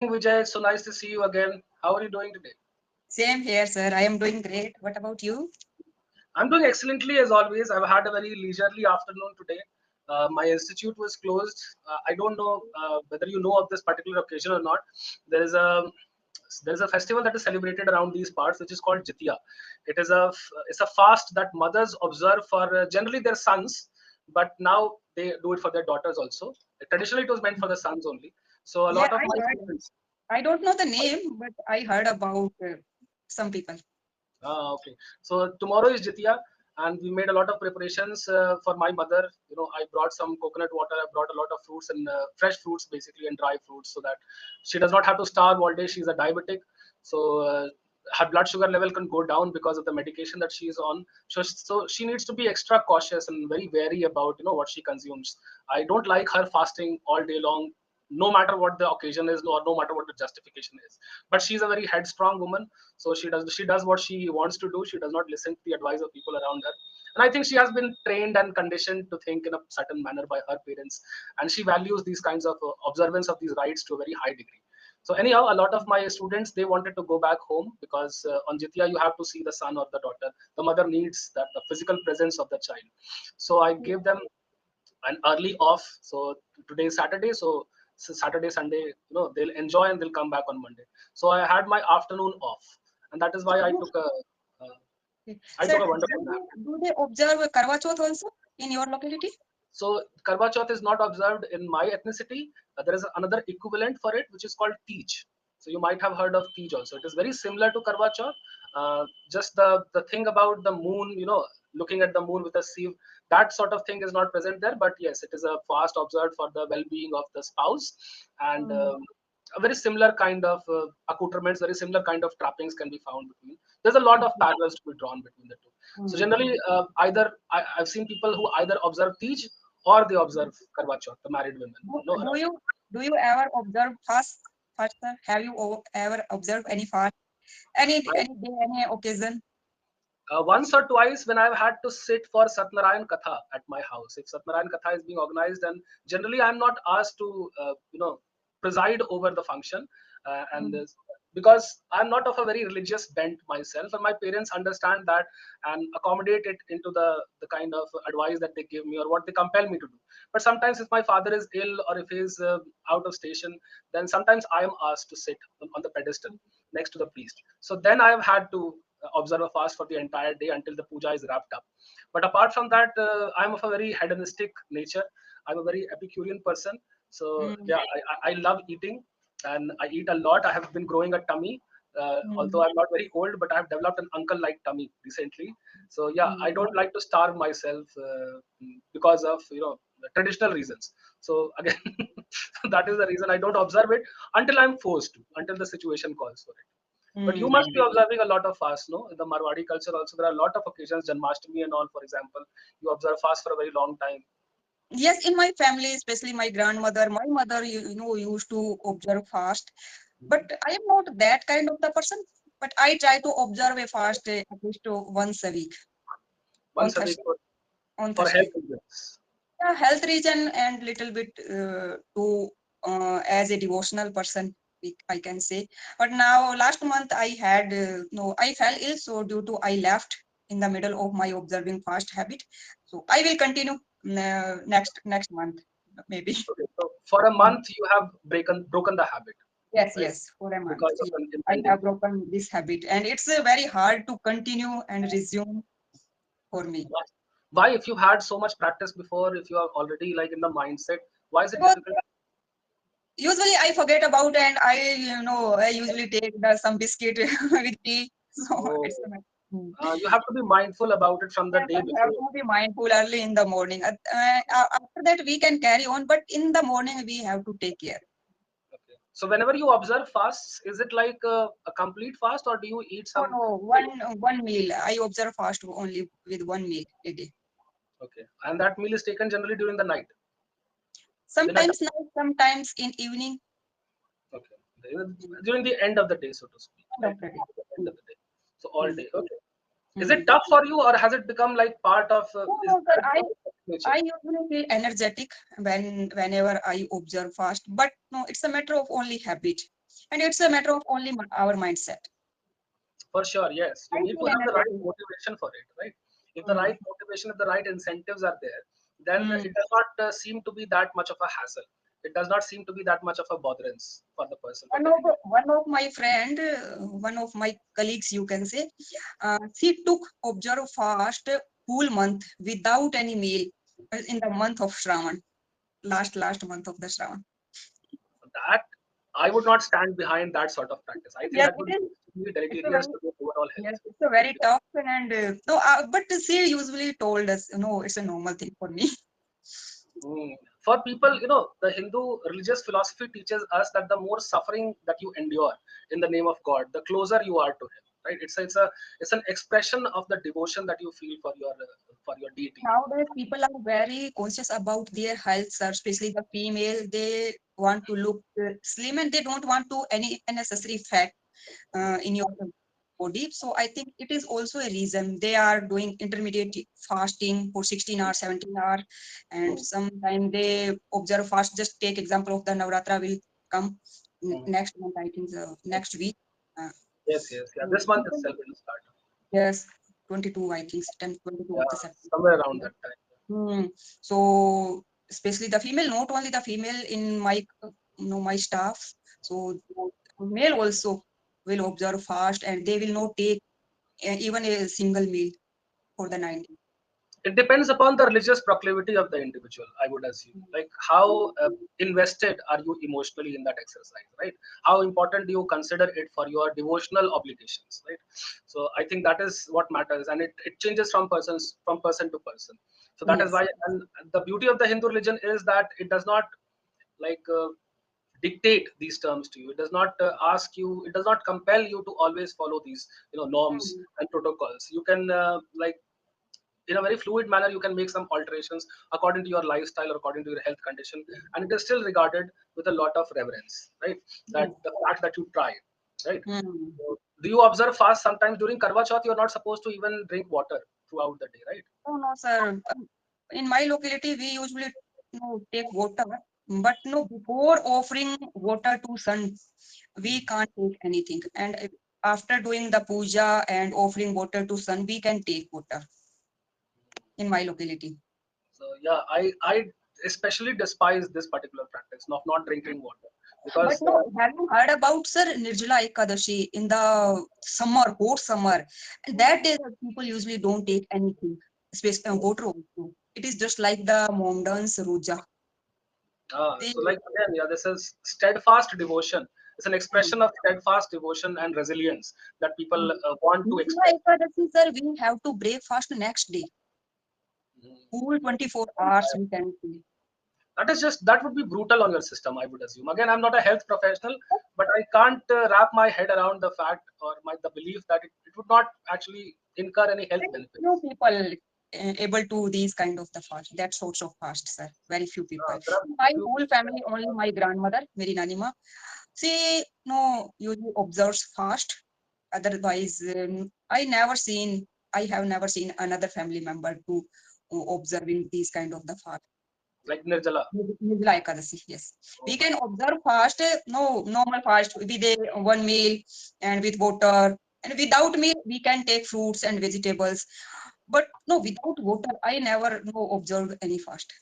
Vijay, so nice to see you again. How are you doing today? Same here, sir. I am doing great. What about you? I'm doing excellently as always. I've had a very leisurely afternoon today. My institute was closed. I don't know whether you know of this particular occasion or not. There is a there is a festival that is celebrated around these parts, which is called Jitya. It's a fast that mothers observe for generally their sons, but now they do it for their daughters also. Traditionally, it was meant for the sons only. So a Yeah, lot of I my heard. students. I don't know the name, but I heard about some people. Okay. So tomorrow is Jitiya, and we made a lot of preparations for my mother. I brought some coconut water. I brought a lot of fruits and fresh fruits, basically, and dry fruits, so that she does not have to starve all day. She's a diabetic, so her blood sugar level can go down because of the medication that she is on. So she needs to be extra cautious and very wary about what she consumes. I don't like her fasting all day long, no matter what the occasion is or no matter what the justification is. But she's a very headstrong woman, so she does what she wants to do. She does not listen to the advice of people around her, and I think she has been trained and conditioned to think in a certain manner by her parents, and she values these kinds of observance of these rites to a very high degree. So anyhow, a lot of my students, they wanted to go back home because on Jitya you have to see the son or the daughter. The mother needs that the physical presence of the child. So I gave them an early off. So today is Saturday, so Saturday, Sunday, they'll enjoy and they'll come back on Monday. So I had my afternoon off, and that is So, why I do, took a I sir, took a wonderful nap. do they observe Karwa Chauth also in your locality? So Karwa Chauth is not observed in my ethnicity. There is another equivalent for it, which is called Teej. So you might have heard of Teej also. It is very similar to Karwa Chauth. Just the thing about the moon, looking at the moon with a sieve, that sort of thing is not present there. But yes, it is a fast observed for the well-being of the spouse, and Mm. a very similar kind of accoutrements, very similar kind of trappings can be found between. There's a lot of parallels to be drawn between the two. So Mm. generally, I've seen people who either observe Teej or they observe Karwa Chauth, the married women, Do, do around. you do you ever observe fast, sir? Have you ever observed any fast, any day, any occasion? Once or twice when I've had to sit for Satnarayan Katha at my house. If Satnarayan Katha is being organized, then generally I'm not asked to, preside over the function, and Mm. because I'm not of a very religious bent myself, and my parents understand that and accommodate it into the kind of advice that they give me or what they compel me to do. But sometimes if my father is ill or if he's out of station, then sometimes I am asked to sit on the pedestal next to the priest. So then I have had to observe a fast for the entire day until the puja is wrapped up. But apart from that, I'm of a very hedonistic nature. I'm a very Epicurean person. So Mm. yeah, I love eating, and I eat a lot. I have been growing a tummy. Although Mm. I'm not very old, but I have developed an uncle-like tummy recently. So yeah, I Mm. don't like to starve myself because of traditional reasons. So again, that is the reason I don't observe it until I'm forced to, until the situation calls for it. But you must Mm. be observing a lot of fast, no? In the Marwadi culture also, there are a lot of occasions, Janmashtami and all, for example. You observe fast for a very long time. Yes, in my family, especially my grandmother, my mother, used to observe fast. But I am not that kind of the person. But I try to observe a fast at least once a week on Once a week Thursday. for, On for health Thursday, reasons. yeah, health reason and little bit to as a devotional person, I can say. But now, last month I had no, I fell ill, so due to I left in the middle of my observing fast habit. So I will continue next month maybe. Okay, so for a month, you have broken the habit, Yes, right? yes, for a month. Because of Yes. an I impending. have broken this habit, and it's very hard to continue and resume for me. Why, if you had so much practice before, if you are already like in the mindset, why is it Because difficult? usually I forget about, and I usually take some biscuit with tea. So Oh, it's a matter. Hmm. you have to be mindful about it from the Yes, day I have before. to be mindful early in the morning. After that, we can carry on, but in the morning we have to take care. Okay. So whenever you observe fasts, is it like a complete fast, or do you eat No, some? no, one meal. I observe fast only with one meal a day. Okay, and that meal is taken generally during the night, dinner time. Sometimes night, sometimes in evening. Okay, during the end of the day, so to speak, End right? of the day. End of the day. So all Hmm. day. Okay. Is Hmm. it tough for you, or has it become like part of? No, Is no, sir. that become nature? I usually feel energetic whenever I observe fast, but no, it's a matter of only habit. And it's a matter of only our mindset. For sure, yes. You I need to feel have the right energetic. motivation for it, right? If the Mm. right motivation, if the right incentives are there, then Mm. it does not seem to be that much of a hassle. It does not seem to be that much of a botherance for the person, for the individual. One of my friend, one of my colleagues, you can say, she took observe fast whole month without any meal in the month of Shravan, last month of the Shravan. That I would not stand behind that sort of practice. I think Yes, that it would be is. extremely It's a deleterious very to the overall yes, health. it's a very tough and no, but she usually told us, no, it's a normal thing for me. Mm. For people, the Hindu religious philosophy teaches us that the more suffering that you endure in the name of God, the closer you are to Him. Right? It's an expression of the devotion that you feel for your deity. Nowadays, people are very conscious about their health, sir, especially the female. They want to look slim and they don't want to any unnecessary fat in your body. So I think it is also a reason they are doing intermediate fasting for 16 hours, 17 hours, and sometimes they observe fast. Just take example of the Navratra will come Mm. next month, I think, next week. Uh, Yes, yes, yeah. so This month people, itself will start. yes, 22, I think, 10, 22 Yeah, of the September. somewhere around that time. Hmm. So especially the female, not only the female in my my staff. So male also will observe fast and they will not take even a single meal for the 9 days. It depends upon the religious proclivity of the individual, I would assume. Like how invested are you emotionally in that exercise, right? How important do you consider it for your devotional obligations, right? So I think that is what matters, and it changes from person to person. So that is Yes. why, and the beauty of the Hindu religion is that it does not like dictate these terms to you. It does not ask you, it does not compel you to always follow these norms Mm. and protocols. You can like in a very fluid manner, you can make some alterations according to your lifestyle or according to your health condition, and it is still regarded with a lot of reverence, right? Yes. That the fact that you try, right? Mm. So, do you observe fast sometimes during Karwa Chauth? You're not supposed to even drink water throughout the day, right? Oh no, sir. In my locality, we usually take water, but no, before offering water to sun, we can't take anything. And after doing the puja and offering water to sun, we can take water in my locality. So yeah, I especially despise this particular practice of not drinking water But because no, have you heard about Sir Nirjala Ekadashi in the summer, hot summer? And that day the people usually don't take anything, especially water also. It is just like the Mohammedan's Roja. They, so like again, yeah, this is steadfast devotion. It's an mm, expression of steadfast devotion and resilience that people want to Nirjala express. Ekadashi, sir, we have to break fast next day. Mm. Full 24 hours we can do. That would be brutal on your system, I would assume. Again, I'm not a health professional, but I can't wrap my head around the fact or the belief that it would not actually incur any health Very few benefits. people able to these kind of the fast, that sorts of fast, sir. Very few people. There are My few whole people. family, only my grandmother, Meri Nanima, she no usually observes fast. Otherwise, I have never seen another family member to observing these kind of the fast. Like Nirjala. Nirjala Ekadasi, yes. We can observe fast, no normal fast with one meal and with water. And without meal, we can take fruits and vegetables. But no, without water, I never no observed any fast.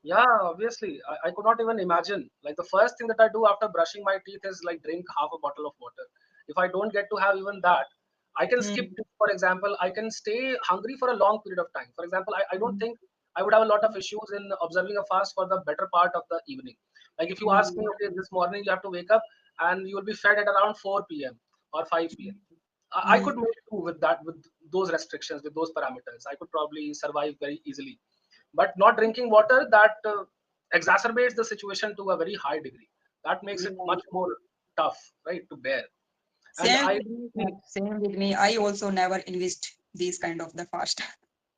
Yeah, obviously. I could not even imagine. Like the first thing that I do after brushing my teeth is like drink half a bottle of water. If I don't get to have even that, I can skip. Hmm. For example, I can stay hungry for a long period of time. For example, I don't Hmm. think I would have a lot of issues in observing a fast for the better part of the evening. Like if you ask me, Hmm. okay, this morning you have to wake up and you will be fed at around 4 p.m. or 5 p.m. I Hmm. could make do with that, with those restrictions, with those parameters. I could probably survive very easily. But not drinking water, that exacerbates the situation to a very high degree. That makes it Yeah. much more tough, right, to bear. And Same with me, sir. Same with me. I also never invest these kind of the fast.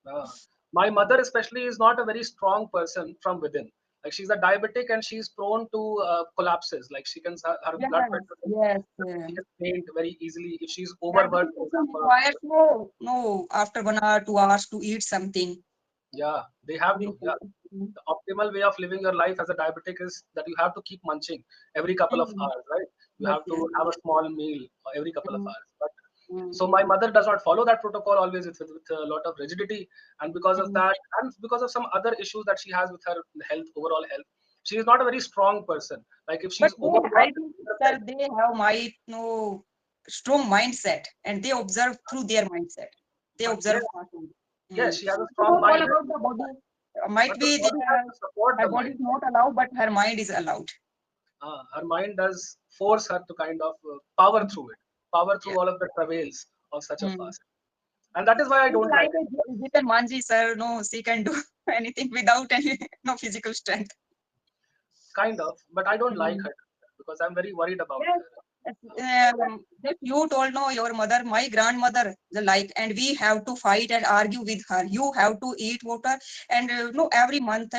uh, my mother especially is not a very strong person from within. Like she's a diabetic and she's prone to collapses. Like her blood Yes, pressure yes. she can faint very easily if she's overworked, Diabetic for person example. requires no after 1 hour, 2 hours to eat something. Yeah, they have to. Drink Yeah, water. Mm. the optimal way of living your life as a diabetic is that you have to keep munching every couple of Mm. hours, right? You Yes, have to yes. have a small meal every couple of Mm, hours. But mm, so my mother does not follow that protocol always with a lot of rigidity, and because of mm. that, and because of some other issues that she has with her health, overall health, she is not a very strong person. Like if But she's they, I overworked, think, sir, they have my no strong mindset, and they observe through their mindset. They but yes, observe fast. yes, Mm. she has a It's strong not all mind, about the body. Might but the be they body has have, to support her the body mind. is not allowed, but her mind is allowed. Her mind does force her to kind of power Mm. through it, power Yeah. through all of the travails of such a Mm. fast. And that is why I It's don't like like it. a Jitan Manji, sir. No, she can do anything without any no physical strength. Kind of, but I don't like Mm. her because I'm very worried about Yes. her. That you told no, your mother, my grandmother, the like, and we have to fight and argue with her. You have to eat water, and no, every month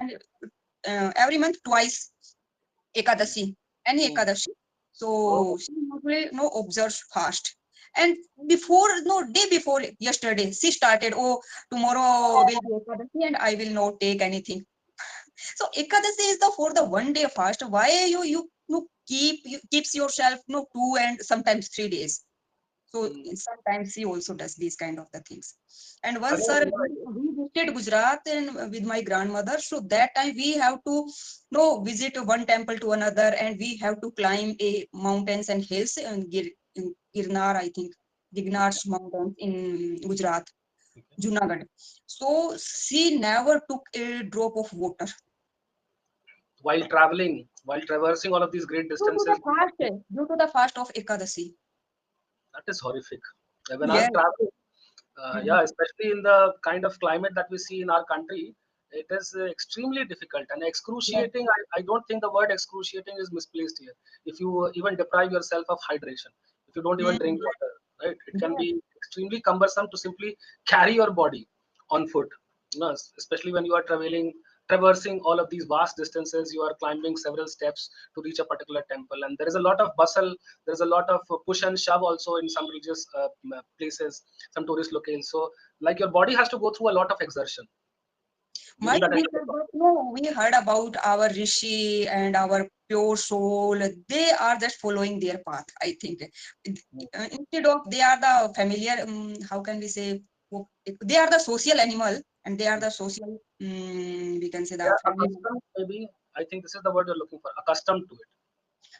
twice Ekadashi, any Hmm. Ekadashi. Oh, So she usually no observes fast. And before no day before yesterday, she started. Oh, tomorrow will be Ekadashi, and I will not take anything. So Ekadasi is the for the 1 day fast. Why you keeps yourself no 2 and sometimes 3 days. So hmm. sometimes he also does these kind of the things. And once Again, sir yeah, we visited Gujarat and with my grandmother. So that time we have to no visit one temple to another, and we have to climb a mountains and hills and in Girnar, I think Gignar's mountains in Gujarat, Junagadh. So she never took a drop of water. while traveling, while traversing all of these great distances, Due to the fast of Ekadasi. that is horrific. When Yes. I'm traveling, Mm, yeah, especially in the kind of climate that we see in our country, it is extremely difficult and yes. excruciating. I don't think the word excruciating is misplaced here. If you even deprive yourself of hydration, if you don't even Mm, drink water, right, it can yes. be extremely cumbersome to simply carry your body on foot. You know, especially when you are traversing all of these vast distances, you are climbing several steps to reach a particular temple, and there is a lot of bustle, there's a lot of push and shove also in some religious places, some tourist locales. So like your body has to go through a lot of exertion during Might that be, entire sir, process. but no, we heard about our Rishi and our pure soul. They are just following their path, I think. Instead of they are the familiar, how can we say, they are the social animal, and they are the social, we can say They the are family. accustomed, maybe, I think this is the word you're looking for, accustomed to it.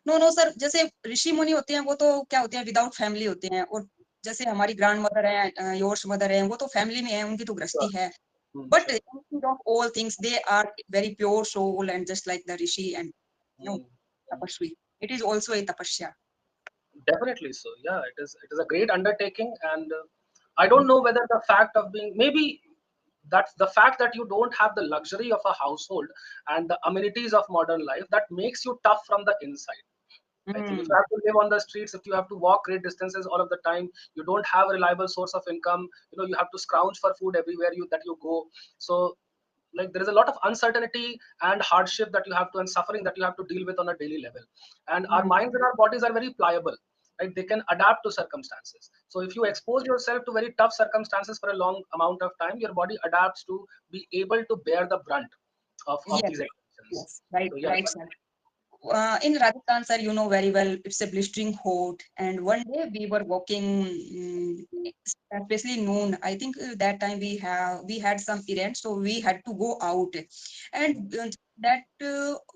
No no sir, जैसे ऋषि मुनि होते हैं वो तो क्या होते हैं, विदाउट फैमिली होते हैं, और जैसे हमारी ग्रैंड मदर है, योर्स मदर है, वो तो फैमिली में है, उनकी तो गृहस्थी Sure. है. But Sure. instead of all things, they are very pure soul and just like the rishi and no Mm. Mm. tapasvi. It is also a tapasya. Definitely so. Yeah, it is a great undertaking, and I don't know whether the fact of being, maybe that's the fact that you don't have the luxury of a household and the amenities of modern life that makes you tough from the inside. I think if you Mm. have to live on the streets, if you have to walk great distances all of the time, you don't have a reliable source of income. You know, you have to scrounge for food everywhere you go. So like there is a lot of uncertainty and hardship that you have to, and suffering that you have to deal with on a daily level. And our Mm. minds and our bodies are very pliable, right? They can adapt to circumstances. So if you expose yourself to very tough circumstances for a long amount of time, your body adapts to be able to bear the brunt of Yes, these exertions. yes, right, So yeah, right, sir. In Rajasthan, sir, you know very well, it's a blistering hot. And one day we were walking, especially noon. I think that time we had some errand, so we had to go out. And that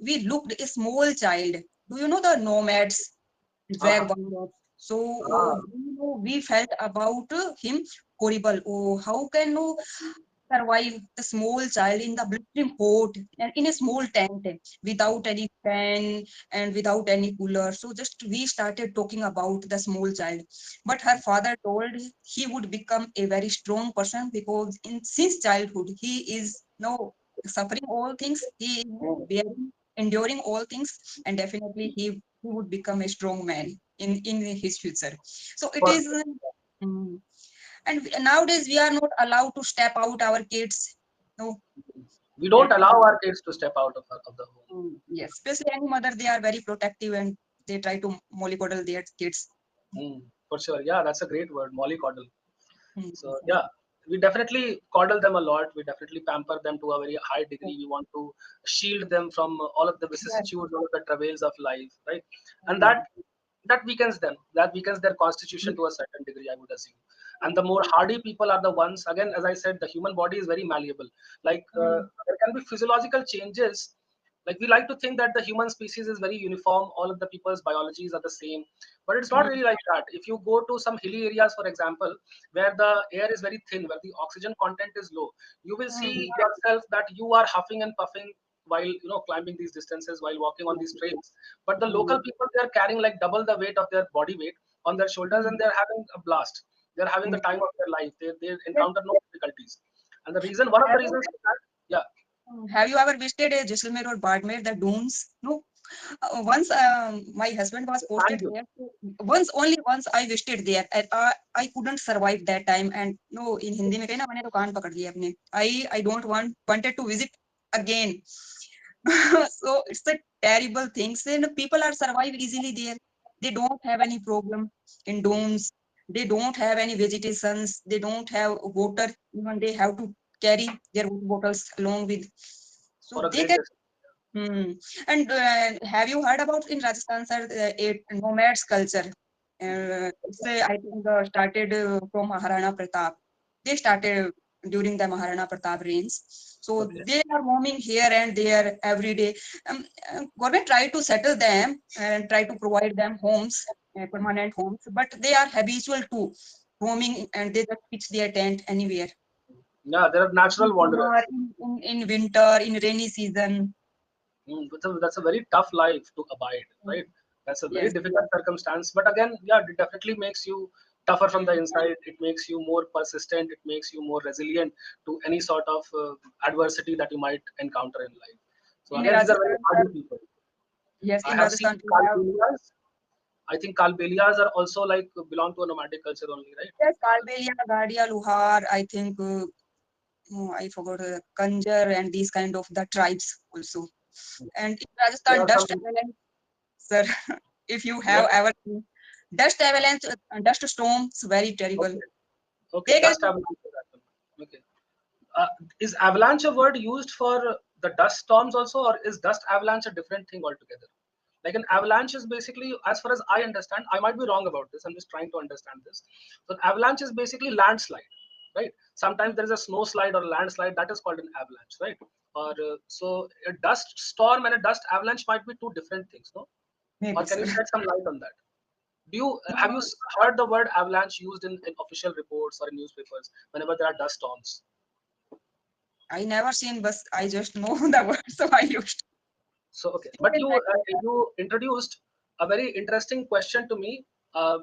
we looked a small child. Do you know the nomads, uh-huh. vagabonds? So Ah, we felt about him horrible. Oh, how can you survive the small child in the blistering hot and in a small tent without any fan and without any cooler. So just we started talking about the small child. But her father told he would become a very strong person because in since childhood he is now suffering all things. He is mm, bearing, enduring all things, and definitely he would become a strong man in his future. So it for is. sure. And nowadays we are not allowed to step out our kids. No. We And don't allow our kids to step out of the home. yes, especially any mother, they are very protective and they try to mollycoddle their kids. For sure. Yeah, that's a great word, mollycoddle. Mm, So yeah, we definitely coddle them a lot. We definitely pamper them to a very high yes, degree. We want to shield them from all of the yes, vicissitudes, all of the travails of life, right? And that mm, that weakens them, that weakens their constitution to a certain degree, I would assume. And the more hardy people are the ones, again, as I said, the human body is very malleable. Like there can be physiological changes. Like we like to think that the human species is very uniform, all of the people's biologies are the same, but it's not really like that. If you go to some hilly areas, for example, where the air is very thin, where the oxygen content is low, you will see yourself that you are huffing and puffing while climbing these distances, while walking on these trails. But the local people, they are carrying like double the weight of their body weight on their shoulders, and they're having a blast. They're having the time of their life. They encounter no difficulties. And the reason, one of the reasons is that, yeah. Have you ever visited a Jaisalmer or Bardmer, the dunes? No. Once my husband was posted Thank you. there. Once, only once I visited there. And I couldn't survive that time. And no, in Hindi में कहना मैंने तो कान पकड़ लिया अपने. I don't wanted to visit again. So it's a terrible thing. So, people are survive easily there. They don't have any problem in dunes. They don't have any vegetations. They don't have water. Even they have to carry their bottles along with. So For a they great can. distance. And have you heard about in Rajasthan, sir, a nomads culture? Say I think started from Maharana Pratap. They started during the Maharana Pratap reigns. So Okay. they are roaming here and there every day. Government try to settle them and try to provide them homes, permanent homes, but they are habitual to roaming and they just pitch their tent anywhere. Yeah, there are natural wanderers. In winter, in rainy season. That's a very tough life to abide, right? That's a very Yes. difficult circumstance. But again, yeah, it definitely makes you tougher from the inside. It makes you more persistent. It makes you more resilient to any sort of adversity that you might encounter in life. So In again, these are very Rajasthan, hardy people. yes, I in have seen Rajasthan we have Kalbelias. I think Kalbelias are also like belong to a nomadic culture only, right? yes, Kalbelia, Gadia, Luhar, I think I forgot Kanjar and these kind of the tribes also. And in There Rajasthan, are some. dust avalanche, sir, if you What? have ever seen dust avalanche, dust storms, very terrible. Okay. Okay. They can Dust avalanche is happening. Okay. Uh, is avalanche a word used for the dust storms also, or is dust avalanche a different thing altogether? Like an avalanche is basically, as far as I understand, I might be wrong about this. I'm just trying to understand this. So, an avalanche is basically landslide, right? Sometimes there is a snow slide or a landslide that is called an avalanche, right? Or so a dust storm and a dust avalanche might be two different things, no? Or maybe, can sir. you shed some light on that? Do you have you heard the word avalanche used in official reports or in newspapers whenever there are dust storms? I never seen, but I just know the word, so I used. So okay, You but can check it. you introduced a very interesting question to me,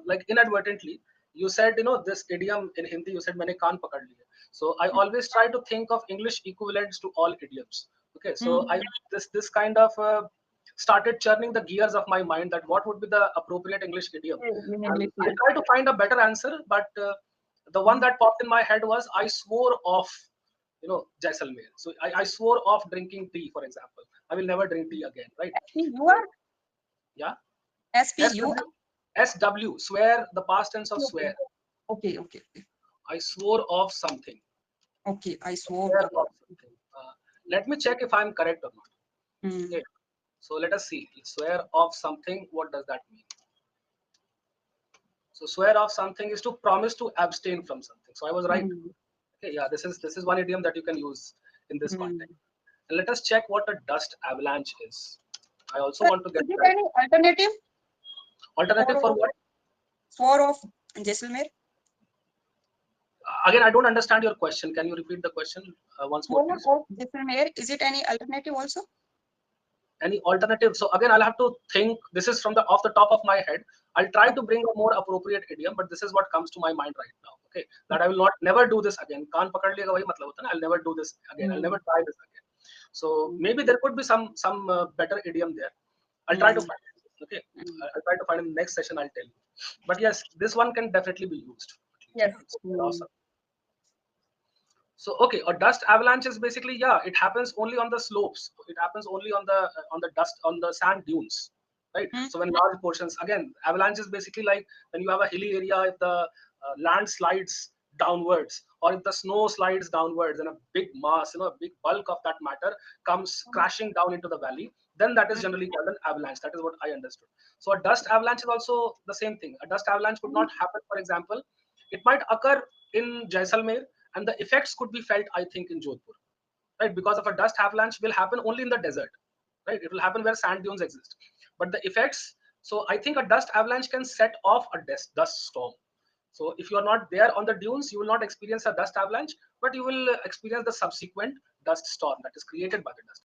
like inadvertently. You said this idiom in Hindi. You said "मैंने कान पकड़ लिए." So I always try to think of English equivalents to all idioms. Okay, so Hmm. this kind of started churning the gears of my mind that what would be the appropriate English idiom. In And English, I yes. tried to find a better answer, but the one that popped in my head was I swore off Jaisalmer. So I swore off drinking tea, for example. I will never drink tea again, right? SP, you So are yeah, SP, you are. SW, swear, the past tense of Okay, swear. okay, okay, I swore off something. okay. I swore Swear off. off something. Let me check if I'm correct or not. Hmm. Okay. So let us see. Swear off something. What does that mean? So swear off something is to promise to abstain from something. So I was right. Hmm. Okay, yeah, this is one idiom that you can use in this Hmm. context. And let us check what a dust avalanche is. I also Sir, want to get is it that. any alternative Alternative for for what? swore of Jaisalmer? Again, I don't understand your question. Can you repeat the question once more, Swore please? of Jaisalmer. Is it any alternative also? Any alternative? So again, I'll have to think. This is from the off the top of my head. I'll try to bring a more appropriate idiom, but this is what comes to my mind right now. Okay, that I will not never do this again. Kaan pakad liya wahi matlab hota na. I'll never do this again. I'll never try this again. So maybe there could be some better idiom there. I'll try to find it. Okay, I'll try to find it in the next session. I'll tell you. But yes, this one can definitely be used. Yes. It's awesome. So okay, a dust avalanche is basically, yeah, it happens only on the slopes. It happens only on the dust on the sand dunes, right? So when large portions, again, avalanche is basically like when you have a hilly area, if the land slides downwards or if the snow slides downwards and a big mass, a big bulk of that matter comes crashing down into the valley, then that is generally called an avalanche. That is what I understood. So a dust avalanche is also the same thing. A dust avalanche could not happen, for example, it might occur in Jaisalmer, and the effects could be felt, I think, in Jodhpur, right? Because of a dust avalanche will happen only in the desert, right? It will happen where sand dunes exist. But the effects, so I think a dust avalanche can set off a dust storm. So if you are not there on the dunes, you will not experience a dust avalanche, but you will experience the subsequent dust storm that is created by the dust.